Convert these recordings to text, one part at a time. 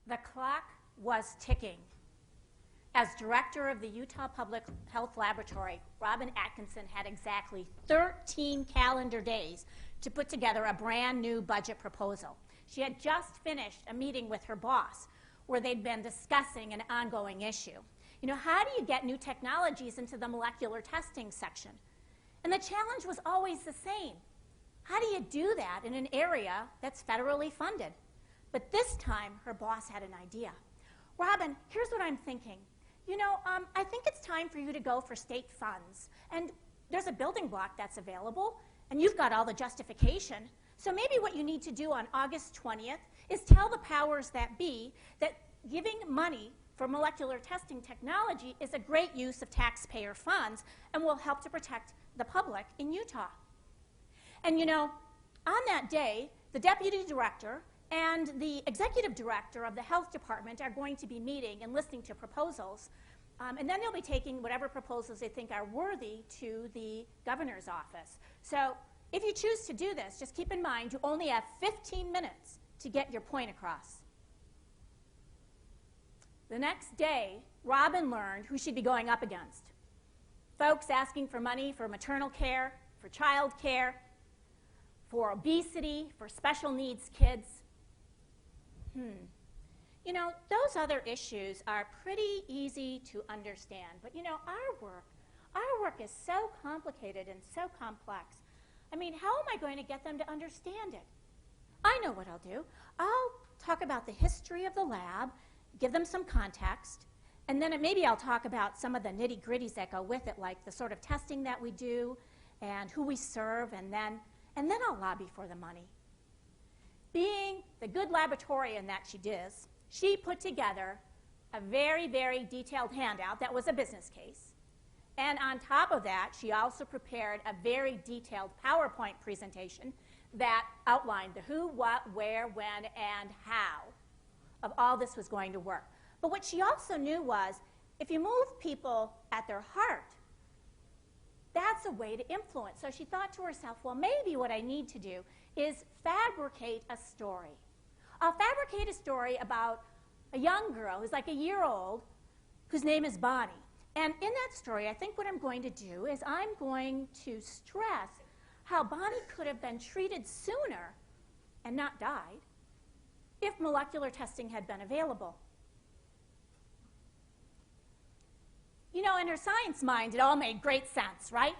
The clock was ticking. As director of the Utah Public Health Laboratory, Robin Atkinson had exactly 13 calendar days to put together a brand new budget proposal. She had just finished a meeting with her boss where they'd been discussing an ongoing issue. You know, how do you get new technologies into the molecular testing section? And the challenge was always the same. How do you do that in an area that's federally funded? But this time, her boss had an idea. Robin, here's what I'm thinking. You know, I think it's time for you to go for state funds. And there's a building block that's available, and you've got all the justification. So maybe what you need to do on August 20th is tell the powers that be that giving money for molecular testing technology is a great use of taxpayer funds and will help to protect the public in Utah. And you know, on that day, the deputy director and the executive director of the health department are going to be meeting and listening to proposals. And then they'll be taking whatever proposals they think are worthy to the governor's office. So if you choose to do this, just keep in mind you only have 15 minutes to get your point across. The next day, Robin learned who she'd be going up against. Folks asking for money for maternal care, for child care, for obesity, for special needs kids. You know, those other issues are pretty easy to understand. But you know, our work is so complicated and so complex. I mean, how am I going to get them to understand it? I know what I'll do. I'll talk about the history of the lab, give them some context, and then maybe I'll talk about some of the nitty-gritties that go with it, like the sort of testing that we do and who we serve, and then I'll lobby for the money. Being the good laboratorian that she is, she put together a very, very detailed handout that was a business case. And on top of that, she also prepared a very detailed PowerPoint presentation that outlined the who, what, where, when, and how of all this was going to work. But what she also knew was, if you move people at their heart, that's a way to influence. So she thought to herself, well, maybe what I need to do is fabricate a story. I'll fabricate a story about a young girl who's like a year old, whose name is Bonnie. And in that story, I think what I'm going to do is I'm going to stress how Bonnie could have been treated sooner and not died if molecular testing had been available. You know, in her science mind, it all made great sense, right?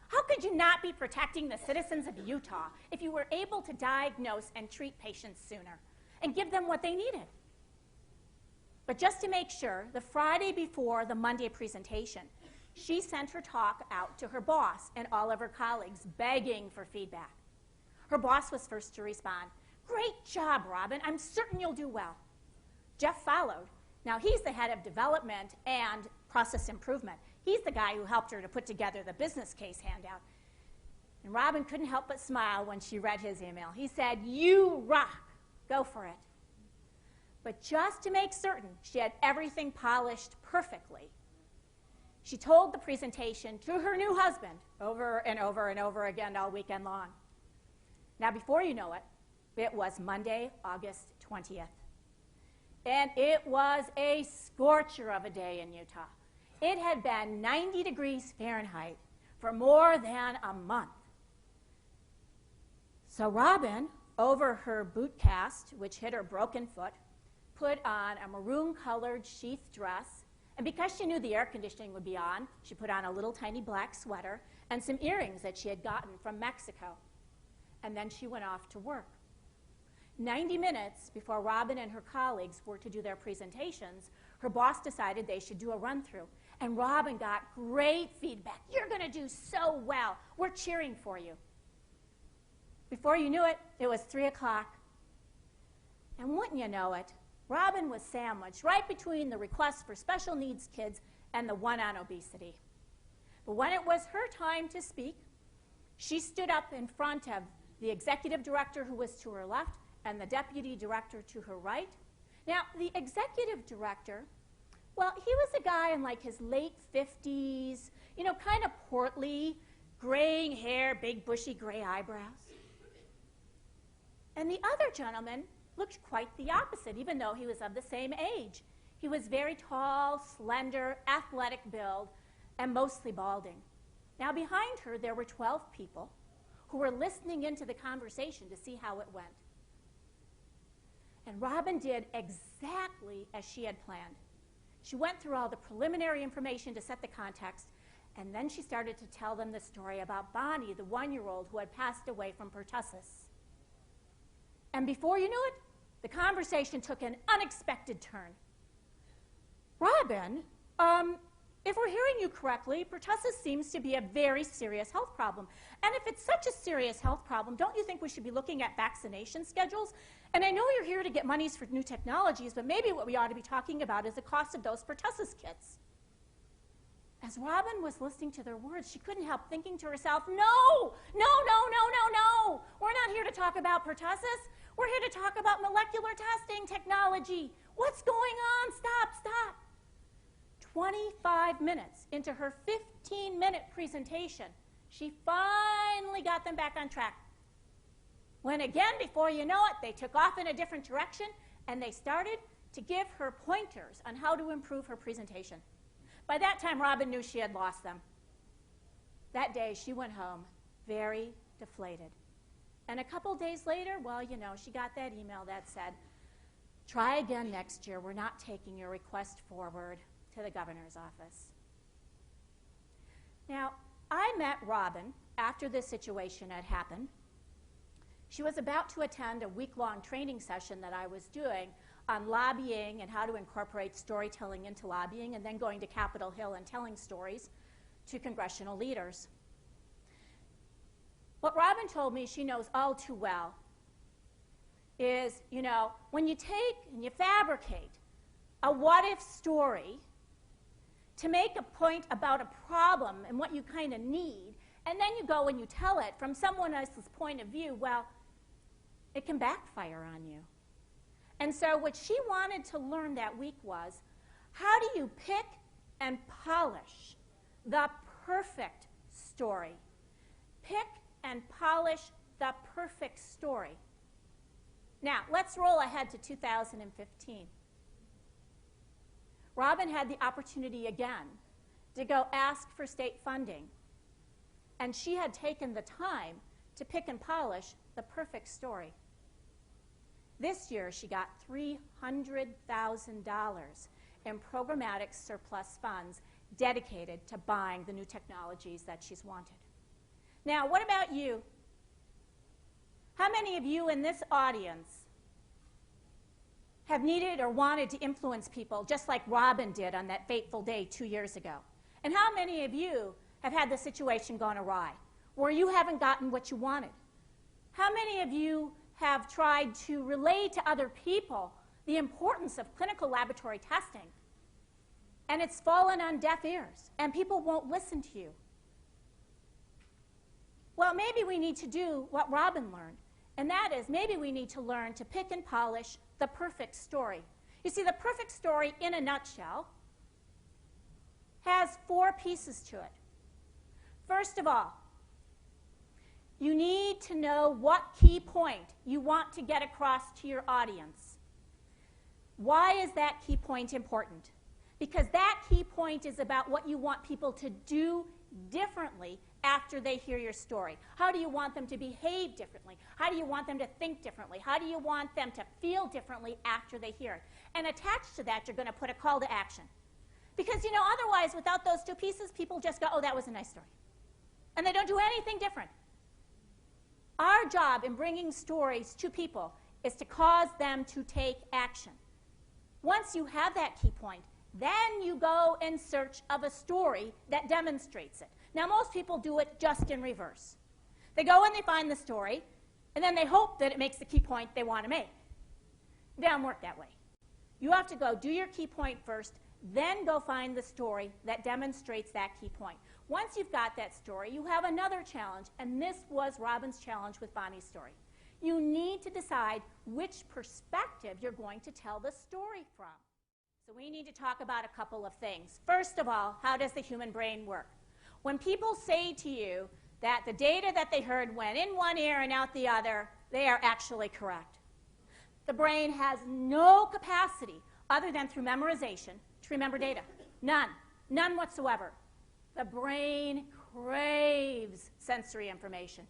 How could you not be protecting the citizens of Utah if you were able to diagnose and treat patients sooner and give them what they needed? But just to make sure, the Friday before the Monday presentation, she sent her talk out to her boss and all of her colleagues, begging for feedback. Her boss was first to respond. Great job, Robin. I'm certain you'll do well. Jeff followed. Now, he's the head of development and process improvement. He's the guy who helped her to put together the business case handout. And Robin couldn't help but smile when she read his email. He said, "You rock. Go for it." But just to make certain she had everything polished perfectly, she told the presentation to her new husband over and over and over again all weekend long. Now, before you know it, it was Monday, August 20th. And it was a scorcher of a day in Utah. It had been 90 degrees Fahrenheit for more than a month. So Robin, over her boot cast, which hid her broken foot, put on a maroon-colored sheath dress, and because she knew the air conditioning would be on, she put on a little tiny black sweater and some earrings that she had gotten from Mexico. And then she went off to work. 90 minutes before Robin and her colleagues were to do their presentations, her boss decided they should do a run-through. And Robin got great feedback. "You're going to do so well. We're cheering for you." Before you knew it, it was 3 o'clock. And wouldn't you know it, Robin was sandwiched right between the request for special needs kids and the one on obesity. But when it was her time to speak, she stood up in front of the executive director, who was to her left, and the deputy director to her right. Now, the executive director, well, he was a guy in like his late 50s, you know, kind of portly, graying hair, big bushy gray eyebrows. And the other gentleman looked quite the opposite, even though he was of the same age. He was very tall, slender, athletic build, and mostly balding. Now, behind her, there were 12 people who were listening into the conversation to see how it went. And Robin did exactly as she had planned. She went through all the preliminary information to set the context, and then she started to tell them the story about Bonnie, the 1-year-old who had passed away from pertussis. And before you knew it, the conversation took an unexpected turn. Robin, if we're hearing you correctly, pertussis seems to be a very serious health problem. And if it's such a serious health problem, don't you think we should be looking at vaccination schedules? And I know you're here to get monies for new technologies, but maybe what we ought to be talking about is the cost of those pertussis kits. As Robin was listening to their words, she couldn't help thinking to herself, no. We're not here to talk about pertussis. We're here to talk about molecular testing technology. What's going on? Stop. 25 minutes into her 15-minute presentation, she finally got them back on track. When again, before you know it, they took off in a different direction, and they started to give her pointers on how to improve her presentation. By that time, Robin knew she had lost them. That day, she went home very deflated. And a couple days later, well, you know, she got that email that said, try again next year. We're not taking your request forward to the governor's office. Now, I met Robin after this situation had happened. She was about to attend a week-long training session that I was doing on lobbying and how to incorporate storytelling into lobbying, and then going to Capitol Hill and telling stories to congressional leaders. What Robin told me she knows all too well is, you know, when you take and you fabricate a what-if story to make a point about a problem and what you kind of need, and then you go and you tell it from someone else's point of view, well, it can backfire on you. And so what she wanted to learn that week was, how do you pick and polish the perfect story? Pick and polish the perfect story. Now, let's roll ahead to 2015. Robin had the opportunity again to go ask for state funding, and she had taken the time to pick and polish the perfect story. This year, she got $300,000 in programmatic surplus funds dedicated to buying the new technologies that she's wanted. Now, what about you? How many of you in this audience have needed or wanted to influence people just like Robin did on that fateful day 2 years ago? And how many of you have had the situation gone awry, where you haven't gotten what you wanted? How many of you have tried to relay to other people the importance of clinical laboratory testing, and it's fallen on deaf ears, and people won't listen to you? Well, maybe we need to do what Robin learned, and that is maybe we need to learn to pick and polish the perfect story. You see, the perfect story, in a nutshell, has 4 pieces to it. First of all, you need to know what key point you want to get across to your audience. Why is that key point important? Because that key point is about what you want people to do differently after they hear your story. How do you want them to behave differently? How do you want them to think differently? How do you want them to feel differently after they hear it? And attached to that, you're going to put a call to action. Because, you know, otherwise, without those 2 pieces, people just go, oh, that was a nice story. And they don't do anything different. Our job in bringing stories to people is to cause them to take action. Once you have that key point, then you go in search of a story that demonstrates it. Now, most people do it just in reverse. They go and they find the story, and then they hope that it makes the key point they want to make. It doesn't work that way. You have to go do your key point first, then go find the story that demonstrates that key point. Once you've got that story, you have another challenge, and this was Robin's challenge with Bonnie's story. You need to decide which perspective you're going to tell the story from. So we need to talk about a couple of things. First of all, how does the human brain work? When people say to you that the data that they heard went in one ear and out the other, they are actually correct. The brain has no capacity, other than through memorization, to remember data. None. None whatsoever. The brain craves sensory information.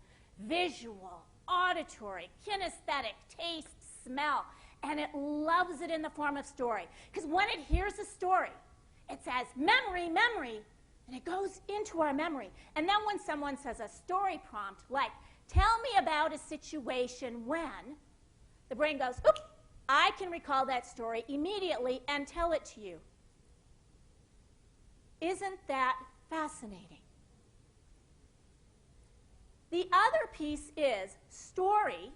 Visual, auditory, kinesthetic, taste, smell. And it loves it in the form of story. Because when it hears a story, it says, memory, memory, and it goes into our memory. And then when someone says a story prompt, like, tell me about a situation when, the brain goes, oops, I can recall that story immediately and tell it to you. Isn't that fascinating? The other piece is story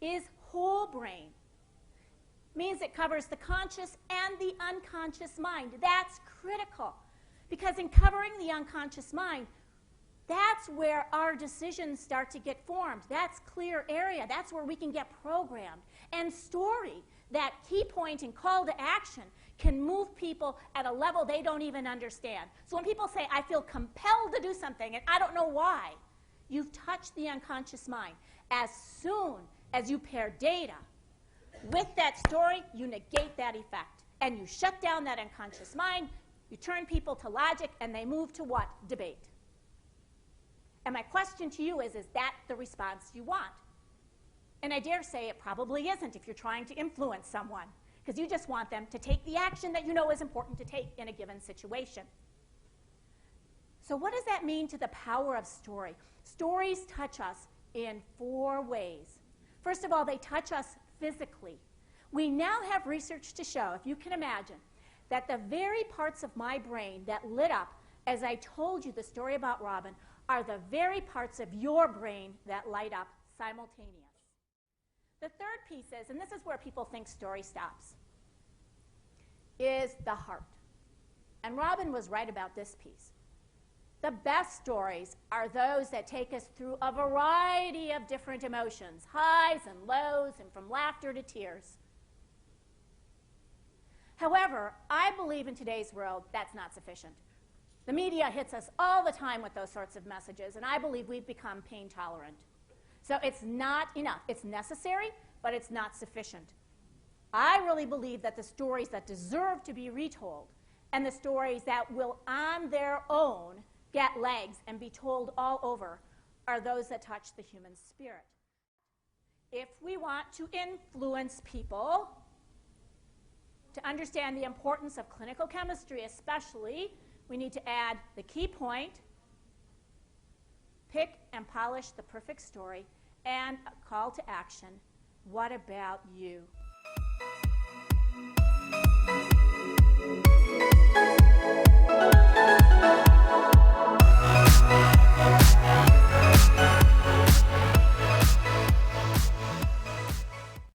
is whole brain. Means it covers the conscious and the unconscious mind. That's critical. Because in covering the unconscious mind, that's where our decisions start to get formed. That's clear area. That's where we can get programmed. And story, that key point and call to action, can move people at a level they don't even understand. So when people say, I feel compelled to do something, and I don't know why, you've touched the unconscious mind. As soon as you pair data with that story, you negate that effect. And you shut down that unconscious mind, you turn people to logic, and they move to what? Debate. And my question to you is that the response you want? And I dare say it probably isn't if you're trying to influence someone, because you just want them to take the action that you know is important to take in a given situation. So what does that mean to the power of story? Stories touch us in 4 ways. First of all, they touch us physically. We now have research to show, if you can imagine, that the very parts of my brain that lit up as I told you the story about Robin are the very parts of your brain that light up simultaneous. The third piece is, and this is where people think story stops, is the heart. And Robin was right about this piece. The best stories are those that take us through a variety of different emotions, highs and lows, and from laughter to tears. However, I believe in today's world that's not sufficient. The media hits us all the time with those sorts of messages, and I believe we've become pain tolerant. So it's not enough. It's necessary, but it's not sufficient. I really believe that the stories that deserve to be retold and the stories that will on their own get legs and be told all over are those that touch the human spirit. If we want to influence people to understand the importance of clinical chemistry especially, we need to add the key point, pick and polish the perfect story, and a call to action. What about you?